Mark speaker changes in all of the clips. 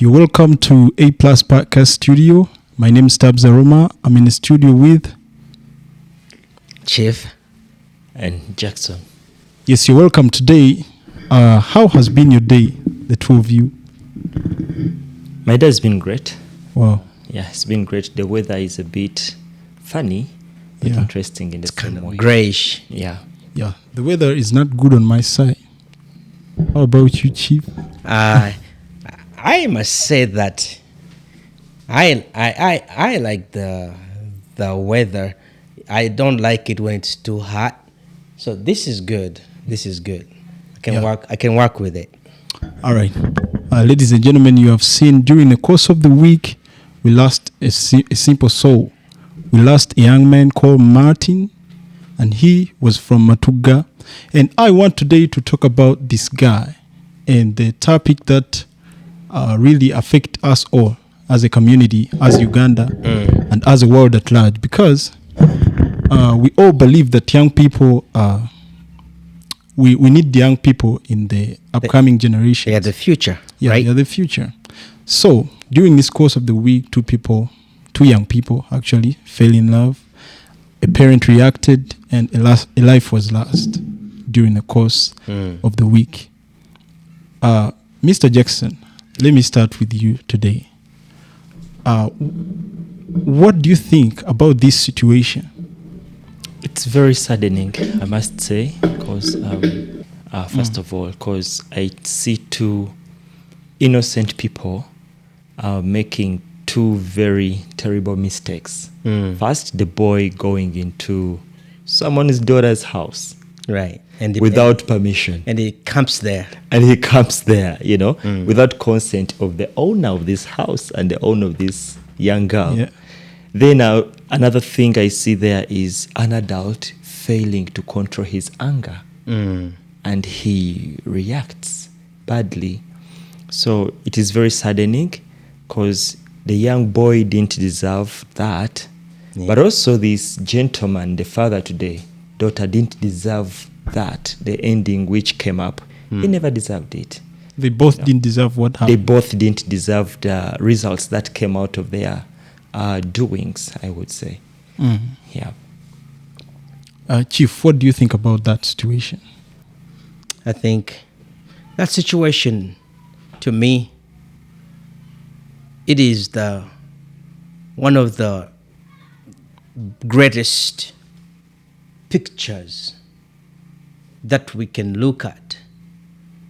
Speaker 1: You're welcome to A Plus Podcast Studio. My name is Tabs Aroma. I'm in the studio with
Speaker 2: Chief and Jackson.
Speaker 1: Yes, you're welcome today. How has been your day, the two of you?
Speaker 2: My day has been great.
Speaker 1: Wow.
Speaker 2: Yeah, it's been great. The weather is a bit funny, but interesting in the same way.
Speaker 3: Grayish.
Speaker 2: Yeah.
Speaker 1: Yeah, the weather is not good on my side. How about you, Chief?
Speaker 3: I must say that I like the weather. I don't like it when it's too hot. So this is good. This is good. I can work with it.
Speaker 1: All right. Ladies and gentlemen, you have seen during the course of the week, we lost a simple soul. We lost a young man called Martin, and he was from Matuga. And I want today to talk about this guy and the topic that really affect us all as a community, as Uganda, and as a world at large, because we all believe that young people, we need the young people in the upcoming generation.
Speaker 3: They are the future,
Speaker 1: yeah,
Speaker 3: right?
Speaker 1: They are the future. So during this course of the week, two young people actually fell in love. A parent reacted, and a life was lost during the course of the week. Mr. Jackson, let me start with you today. What do you think about this situation?
Speaker 2: It's very saddening, I must say, because first of all, because I see two innocent people making two very terrible mistakes. First, the boy going into someone's daughter's house.
Speaker 3: Right.
Speaker 2: Without permission.
Speaker 3: And he camps there.
Speaker 2: Without consent of the owner of this house and the owner of this young girl.
Speaker 1: Yeah.
Speaker 2: Then another thing I see there is an adult failing to control his anger. And he reacts badly. So it is very saddening because the young boy didn't deserve that. Yeah. But also this gentleman, the father to the daughter, didn't deserve that, the ending which came up. He never deserved it.
Speaker 1: They both didn't deserve what happened.
Speaker 2: They both didn't deserve the results that came out of their doings, I would say. Yeah.
Speaker 1: Chief, what do you think about that situation?
Speaker 3: I think that situation, to me, it is one of the greatest pictures that we can look at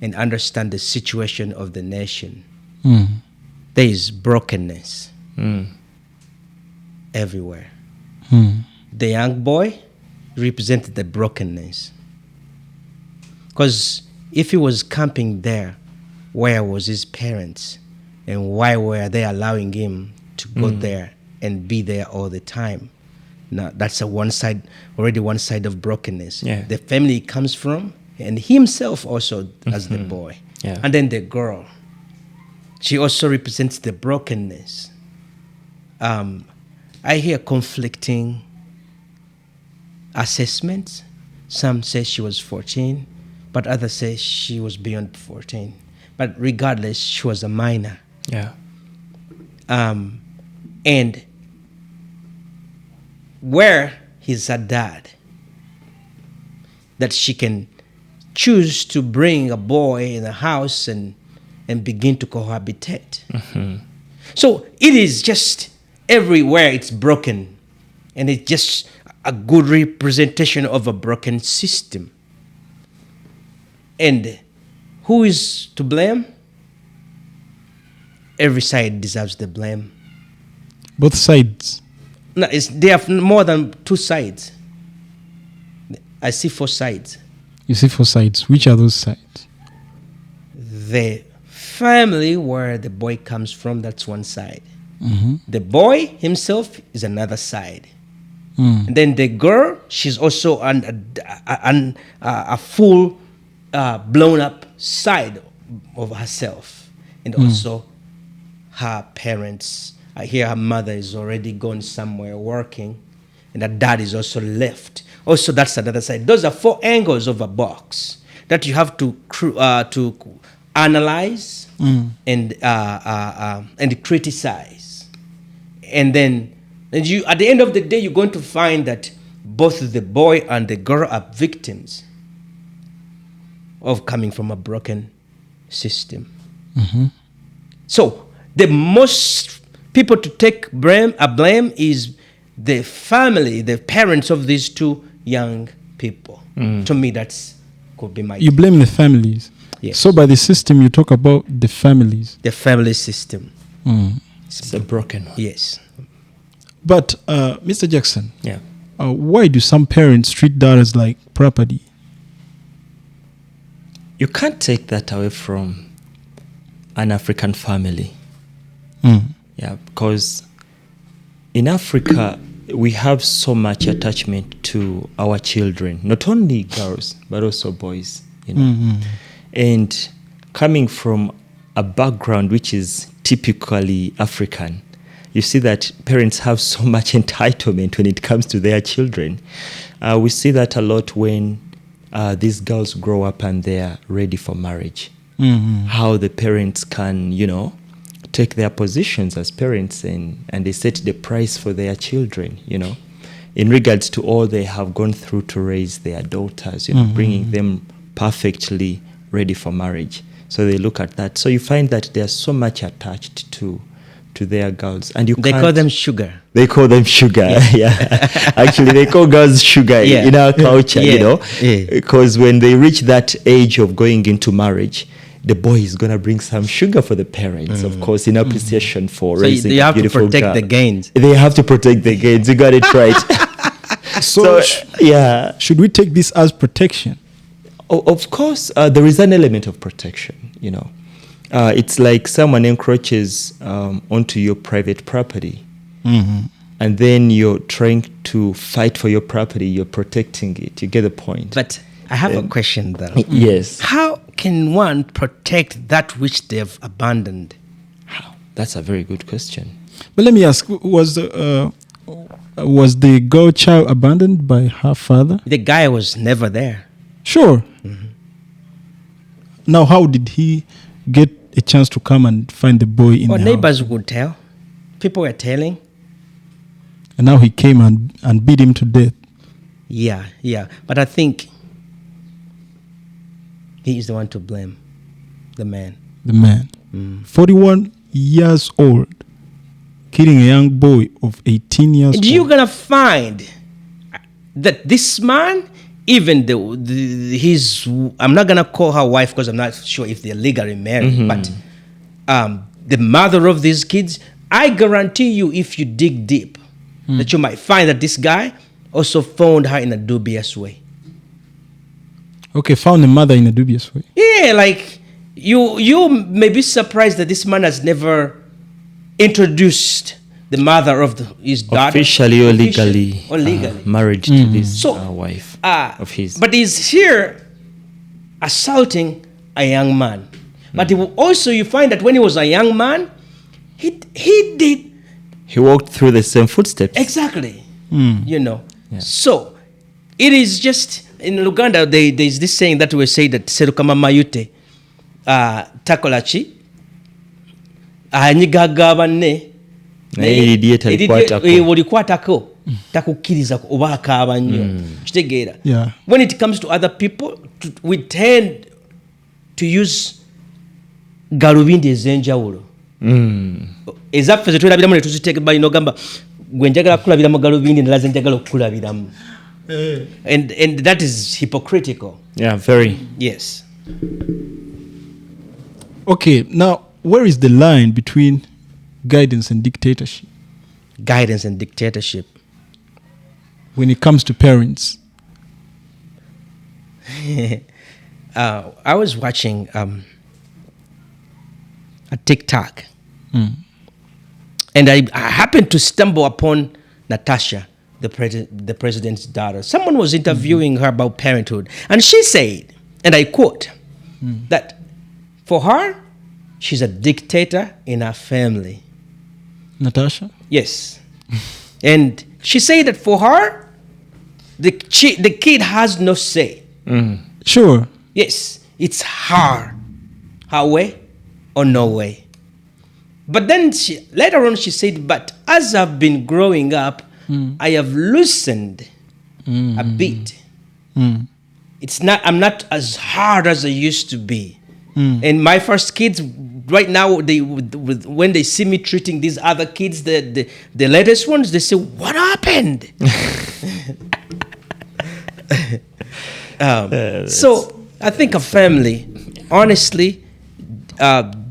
Speaker 3: and understand the situation of the nation. There is brokenness everywhere. The young boy represented the brokenness. Because if he was camping there, where was his parents? And why were they allowing him to go there and be there all the time? Now, that's already one side of brokenness.
Speaker 2: Yeah.
Speaker 3: The family he comes from, and himself also as the boy.
Speaker 2: Yeah.
Speaker 3: And then the girl, she also represents the brokenness. I hear conflicting assessments. Some say she was 14, but others say she was beyond 14. But regardless, she was a minor.
Speaker 2: Yeah.
Speaker 3: And where he's a dad, that she can choose to bring a boy in the house and begin to cohabitate. So it is just everywhere it's broken, and it's just a good representation of a broken system. And who is to blame? Every side deserves the blame.
Speaker 1: Both sides.
Speaker 3: No, there are more than two sides. I see 4 sides.
Speaker 1: You see 4 sides. Which are those sides?
Speaker 3: The family where the boy comes from, that's one side. The boy himself is another side. And then the girl, she's also a full blown up side of herself. And also her parents. I hear her mother is already gone somewhere working, and her dad is also left. Also, that's another side. Those are 4 angles of a box that you have to analyze and criticize. And then you, at the end of the day, you're going to find that both the boy and the girl are victims of coming from a broken system. So the most people to take blame is the family, the parents of these two young people. To me, that's could be my
Speaker 1: You blame the families.
Speaker 3: Yes.
Speaker 1: So by the system, you talk about the families.
Speaker 3: the family system.
Speaker 2: It's a broken one.
Speaker 3: Yes.
Speaker 1: But Mr. Jackson,
Speaker 2: Yeah.
Speaker 1: why do some parents treat daughters like property?
Speaker 2: You can't take that away from an African family. Yeah, because in Africa, we have so much attachment to our children, not only girls, but also boys, you know. And coming from a background which is typically African, you see that parents have so much entitlement when it comes to their children. We see that a lot when these girls grow up and they're ready for marriage. How the parents can, you know, take their positions as parents and they set the price for their children, you know, in regards to all they have gone through to raise their daughters, you know, bringing them perfectly ready for marriage. So they look at that. So you find that they are so much attached to their girls, and
Speaker 3: They call them sugar.
Speaker 2: They call them sugar. Yeah. Actually, they call girls sugar in our culture, you know, because when they reach that age of going into marriage, the boy is going to bring some sugar for the parents, of course, in appreciation for raising
Speaker 3: you
Speaker 2: a
Speaker 3: have to
Speaker 2: beautiful
Speaker 3: protect
Speaker 2: girl.
Speaker 3: the gains.
Speaker 2: They have to protect the gains. You got it right.
Speaker 1: So,
Speaker 2: yeah.
Speaker 1: should we take this as protection?
Speaker 2: Of course, there is an element of protection, you know. It's like someone encroaches onto your private property, and then you're trying to fight for your property, you're protecting it. You get the point.
Speaker 3: But I have a question though.
Speaker 2: Yes.
Speaker 3: How can one protect that which they've abandoned?
Speaker 2: How? That's a very good question.
Speaker 1: But let me ask: was the girl child abandoned by her father?
Speaker 3: The guy was never there.
Speaker 1: Sure. Now, how did he get a chance to come and find the boy in
Speaker 3: Well,
Speaker 1: the
Speaker 3: neighbors
Speaker 1: house?
Speaker 3: would tell. People were telling.
Speaker 1: And now he came and beat him to death.
Speaker 3: Yeah. But I think he is the one to blame. The man.
Speaker 1: The man, 41 years old, killing a young boy of 18 years
Speaker 3: And
Speaker 1: old.
Speaker 3: you're gonna find that this man, even his, I'm not gonna call her wife because I'm not sure if they're legally married, but the mother of these kids, I guarantee you, if you dig deep, that you might find that this guy also found her in a dubious way.
Speaker 1: Okay, found the mother in a dubious way.
Speaker 3: Yeah, like you may be surprised that this man has never introduced the mother of his daughter
Speaker 2: Officially or legally, married to this
Speaker 3: So,
Speaker 2: wife of his.
Speaker 3: But he's here assaulting a young man. But he will also, you find that when he was a young man, he did
Speaker 2: He walked through the same footsteps.
Speaker 3: exactly, you know. So it is just, in Luganda, there's this saying that we say that serukama mayute takolachi anyigaga banne
Speaker 2: naye lirye talikwatako.
Speaker 3: wolikwatako takukkiriza oba akaaba nnyo kitegeera.
Speaker 1: Yeah.
Speaker 3: When it comes to other people, we tend to use galubindi ez'enjawulo ezaffe zetwerabiramu netuziteeka balina ogamba gwe njagala kukulabiramu galubindi endala ze njagala okukulabiramu. And that is hypocritical.
Speaker 2: Yeah, very.
Speaker 3: Yes.
Speaker 1: Okay, now, where is the line between guidance and dictatorship
Speaker 3: Guidance and dictatorship.
Speaker 1: when it comes to parents?
Speaker 3: I was watching a TikTok, and I happened to stumble upon Natasha, the president's daughter. Someone was interviewing her about parenthood, and she said, and I quote, that for her, she's a dictator in her family.
Speaker 1: Natasha?
Speaker 3: Yes. And she said that for her, the kid has no say.
Speaker 1: Sure.
Speaker 3: Yes, it's her way Oh, no way. But then later on she said, but as I've been growing up, I have loosened a bit. I'm not as hard as I used to be. And my first kids, right now, when they see me treating these other kids, the latest ones, they say, what happened? So I think a family, honestly,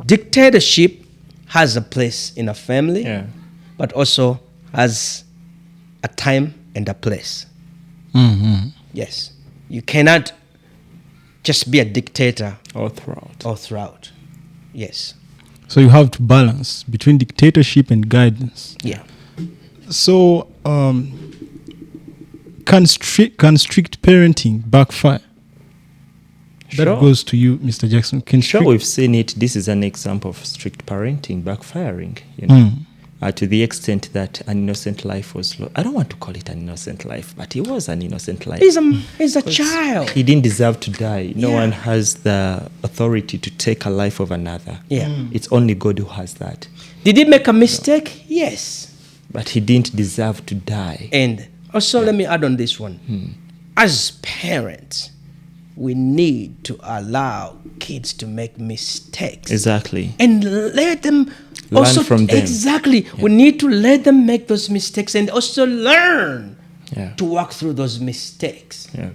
Speaker 3: dictatorship has a place in a family, but also has a time and a place. Yes. You cannot just be a dictator
Speaker 2: All throughout.
Speaker 3: Yes.
Speaker 1: So you have to balance between dictatorship and guidance.
Speaker 3: Yeah.
Speaker 1: So can strict parenting backfire? That
Speaker 2: Sure.
Speaker 1: goes to you, Mr. Jackson. Can
Speaker 2: Sure,
Speaker 1: strict-
Speaker 2: we've seen it. This is an example of strict parenting backfiring, you know, to the extent that an innocent life was lost. I don't want to call it an innocent life, but it was an innocent life.
Speaker 3: He's a child.
Speaker 2: He didn't deserve to die. No
Speaker 3: Yeah.
Speaker 2: one has the authority to take a life of another.
Speaker 3: Yeah.
Speaker 2: It's only God who has that.
Speaker 3: Did he make a mistake? Yes.
Speaker 2: But he didn't deserve to die.
Speaker 3: And also, let me add on this one. As parents, we need to allow kids to make mistakes.
Speaker 2: Exactly.
Speaker 3: And let them
Speaker 2: Learn
Speaker 3: also
Speaker 2: from them.
Speaker 3: Exactly. We need to let them make those mistakes and also learn
Speaker 2: Yeah.
Speaker 3: to walk through those mistakes.
Speaker 2: Yeah.